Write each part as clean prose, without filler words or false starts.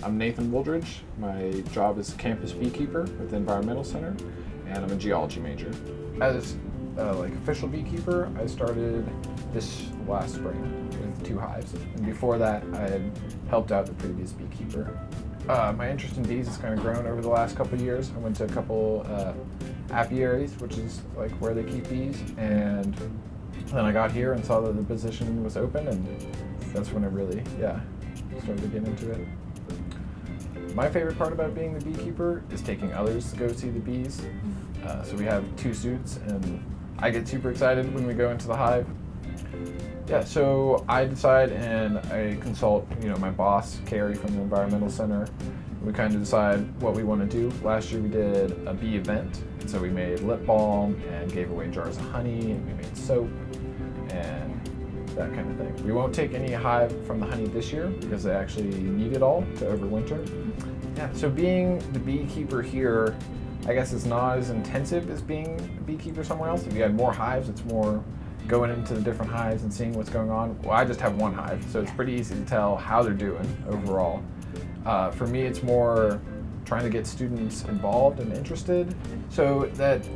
I'm Nathan Wooldridge. My job is campus beekeeper with the Environmental Center, and I'm a geology major. As official beekeeper, I started this last spring with 2 hives, and before that I had helped out the previous beekeeper. My interest in bees has kind of grown over the last couple of years. I went to a couple apiaries, which is like where they keep bees, and then I got here and saw that the position was open, and that's when I really, started to get into it. My favorite part about being the beekeeper is taking others to go see the bees. So we have 2 suits, and I get super excited when we go into the hive. Yeah, so I decide and I consult, my boss, Carrie from the Environmental Center. We kind of decide what we want to do. Last year we did a bee event, and so we made lip balm and gave away jars of honey, and we made soap and that kind of thing. We won't take any hive from the honey this year because they actually need it all to overwinter. Yeah, so being the beekeeper here, I guess it's not as intensive as being a beekeeper somewhere else. If you had more hives, it's more going into the different hives and seeing what's going on. Well, I just have 1 hive, so it's pretty easy to tell how they're doing overall. For me, it's more trying to get students involved and interested, so that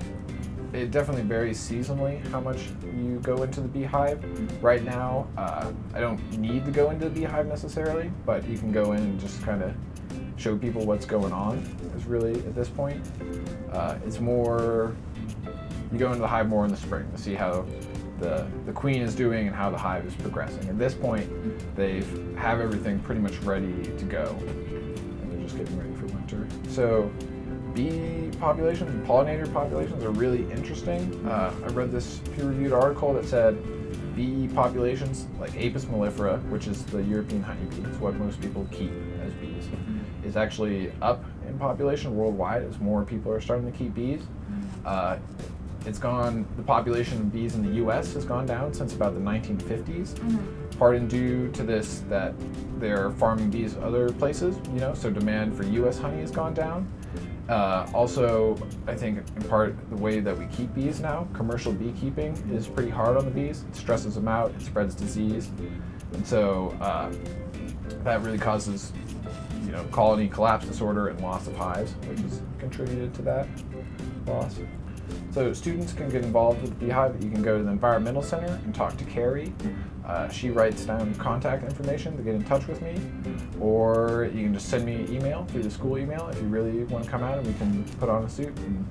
it definitely varies seasonally how much you go into the beehive. Right now, I don't need to go into the beehive necessarily, but you can go in and just kind of show people what's going on is really at this point. It's more, you go into the hive more in the spring to see how the queen is doing and how the hive is progressing. At this point, they have everything pretty much ready to go, and they're just getting ready for winter. So bee populations and pollinator populations are really interesting. I read this peer-reviewed article that said bee populations, like Apis mellifera, which is the European honeybee, it's what most people keep as bees, is actually up in population worldwide as more people are starting to keep bees. The population of bees in the US has gone down since about the 1950s, part in due to this that they're farming bees other places, so demand for US honey has gone down. Also, I think in part the way that we keep bees now, commercial beekeeping is pretty hard on the bees. It stresses them out, it spreads disease, and so that really causes colony collapse disorder and loss of hives, which has contributed to that loss. So students can get involved with the beehive. You can go to the Environmental Center and talk to Carrie. She writes down contact information to get in touch with me, or you can just send me an email through the school email if you really want to come out, and we can put on a suit and